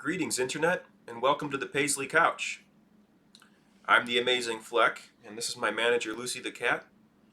Greetings, Internet, and welcome to the Paisley Couch. I'm the amazing Flec, and this is my manager, Lucy the Cat.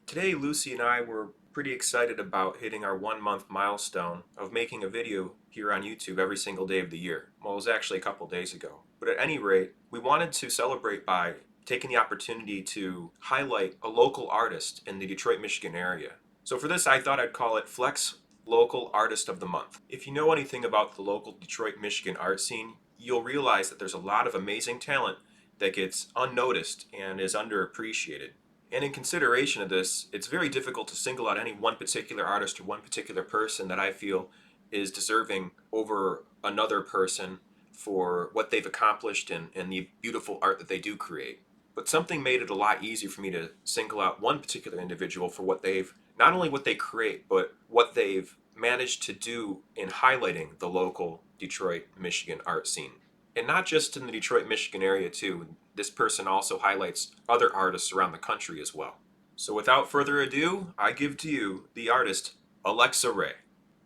Today, Lucy and I were pretty excited about hitting our 1 month milestone of making a video here on YouTube every single day of the year. Well, it was actually a couple days ago. But at any rate, we wanted to celebrate by taking the opportunity to highlight a local artist in the Detroit, Michigan area. So for this, I thought I'd call it Flec's Local Artist of the Month. If you know anything about the local Detroit, Michigan art scene, you'll realize that there's a lot of amazing talent that gets unnoticed and is underappreciated. And in consideration of this, it's very difficult to single out any one particular artist or one particular person that I feel is deserving over another person for what they've accomplished and the beautiful art that they do create. But something made it a lot easier for me to single out one particular individual for what they've, not only what they create, but what they've managed to do in highlighting the local Detroit, Michigan art scene. And not just in the Detroit, Michigan area too. This person also highlights other artists around the country as well. So without further ado, I give to you the artist Alexa Rae.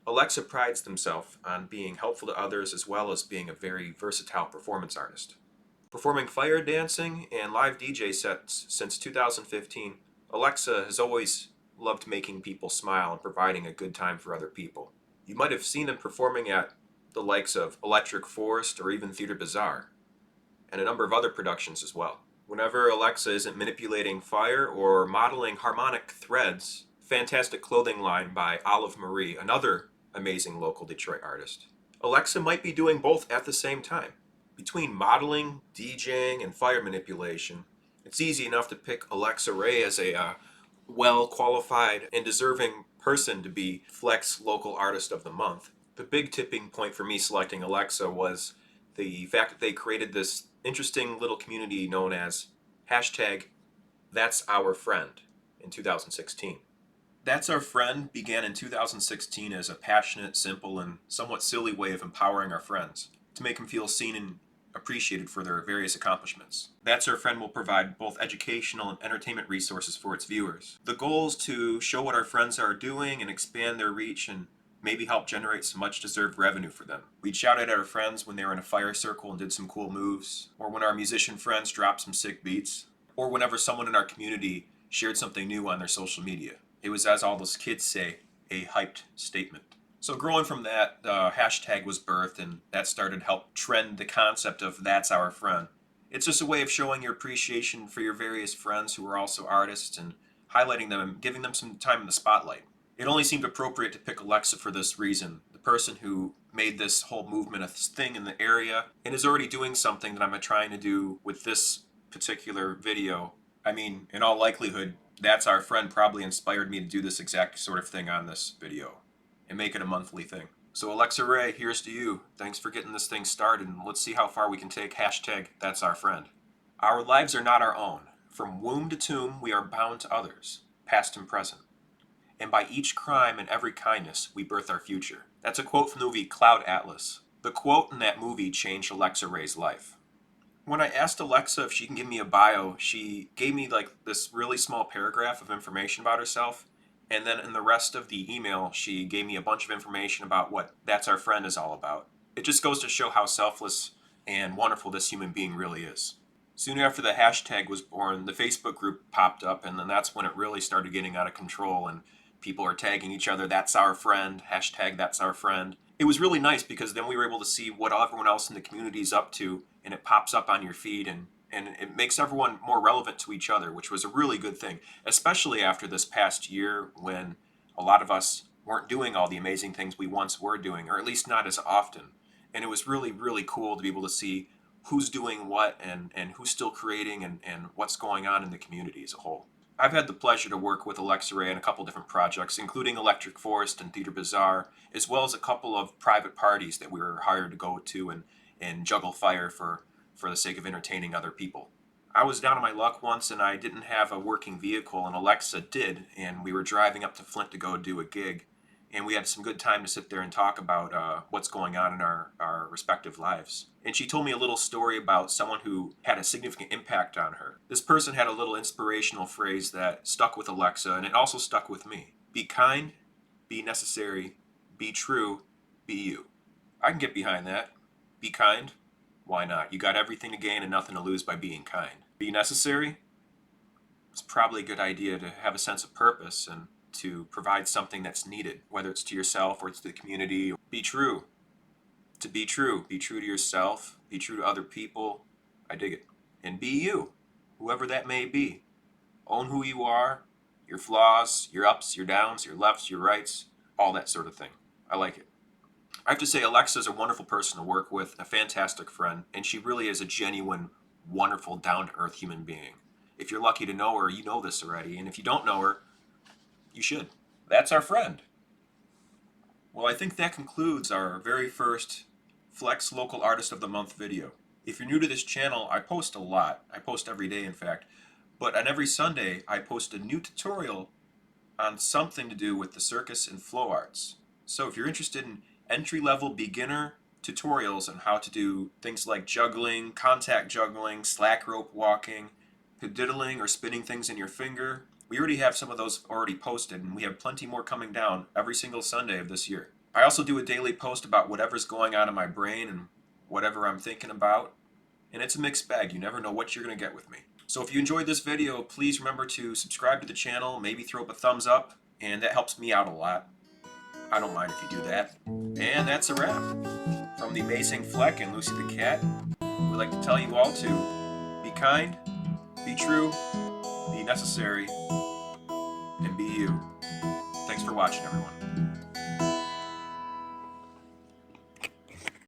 Alexa prides themselves on being helpful to others as well as being a very versatile performance artist. Performing fire dancing and live DJ sets since 2015, Alexa has always loved making people smile and providing a good time for other people. You might have seen them performing at the likes of Electric Forest or even Theater Bazaar, and a number of other productions as well. Whenever Alexa isn't manipulating fire or modeling Harmonic Threads, fantastic clothing line by Olive Marie, another amazing local Detroit artist, Alexa might be doing both at the same time. Between modeling, DJing, and fire manipulation, it's easy enough to pick Alexa Rae as a well-qualified and deserving person to be Flec's Local Artist of the Month. The big tipping point for me selecting Alexa was the fact that they created this interesting little community known as #That'sOurFriend in 2016. That's Our Friend began in 2016 as a passionate, simple, and somewhat silly way of empowering our friends to make them feel seen and appreciated for their various accomplishments. That's Our Friend will provide both educational and entertainment resources for its viewers. The goal is to show what our friends are doing and expand their reach and maybe help generate some much-deserved revenue for them. We'd shout at our friends when they were in a fire circle and did some cool moves, or when our musician friends dropped some sick beats, or whenever someone in our community shared something new on their social media. It was, as all those kids say, a hyped statement. So growing from that, the hashtag was birthed, and that started to help trend the concept of That's Our Friend. It's just a way of showing your appreciation for your various friends who are also artists and highlighting them and giving them some time in the spotlight. It only seemed appropriate to pick Alexa for this reason, the person who made this whole movement a thing in the area and is already doing something that I'm trying to do with this particular video. I mean, in all likelihood, That's Our Friend probably inspired me to do this exact sort of thing on this video and make it a monthly thing. So Alexa Rae, here's to you. Thanks for getting this thing started, and let's see how far we can take #That'sOurFriend. Our lives are not our own. From womb to tomb, we are bound to others, past and present. And by each crime and every kindness, we birth our future. That's a quote from the movie Cloud Atlas. The quote in that movie changed Alexa Rae's life. When I asked Alexa if she can give me a bio, she gave me like this really small paragraph of information about herself. And then in the rest of the email, she gave me a bunch of information about what That's Our Friend is all about. It just goes to show how selfless and wonderful this human being really is. Soon after the hashtag was born, the Facebook group popped up, and then that's when it really started getting out of control, and people are tagging each other, That's Our Friend, #That'sOurFriend. It was really nice because then we were able to see what everyone else in the community is up to, and it pops up on your feed, and it makes everyone more relevant to each other, which was a really good thing, especially after this past year when a lot of us weren't doing all the amazing things we once were doing, or at least not as often. And it was really, really cool to be able to see who's doing what and who's still creating and what's going on in the community as a whole. I've had the pleasure to work with Alexa Rae on a couple different projects, including Electric Forest and Theater Bazaar, as well as a couple of private parties that we were hired to go to and juggle fire for the sake of entertaining other people. I was down on my luck once and I didn't have a working vehicle, and Alexa did, and we were driving up to Flint to go do a gig, and we had some good time to sit there and talk about what's going on in our respective lives. And she told me a little story about someone who had a significant impact on her. This person had a little inspirational phrase that stuck with Alexa, and it also stuck with me. Be kind, be necessary, be true, be you. I can get behind that. Be kind? Why not? You got everything to gain and nothing to lose by being kind. Be necessary? It's probably a good idea to have a sense of purpose and to provide something that's needed, whether it's to yourself or it's to the community. Be true. To be true. Be true to yourself. Be true to other people. I dig it. And be you, whoever that may be. Own who you are, your flaws, your ups, your downs, your lefts, your rights, all that sort of thing. I like it. I have to say, Alexa's a wonderful person to work with, a fantastic friend, and she really is a genuine, wonderful, down-to-earth human being. If you're lucky to know her, you know this already, and if you don't know her, you should. That's our friend. Well, I think that concludes our very first Flex Local Artist of the Month video. If you're new to this channel, I post a lot. I post every day, in fact. But on every Sunday, I post a new tutorial on something to do with the circus and flow arts. So if you're interested in entry-level beginner tutorials on how to do things like juggling, contact juggling, slack rope walking, diddling or spinning things in your finger, we already have some of those already posted, and we have plenty more coming down every single Sunday of this year. I also do a daily post about whatever's going on in my brain and whatever I'm thinking about, and it's a mixed bag. You never know what you're going to get with me. So if you enjoyed this video, please remember to subscribe to the channel, maybe throw up a thumbs up, and that helps me out a lot. I don't mind if you do that. And that's a wrap. From the amazing Flec and Lucy the Cat, we'd like to tell you all to be kind, be true, be necessary, and be you. Thanks for watching, everyone.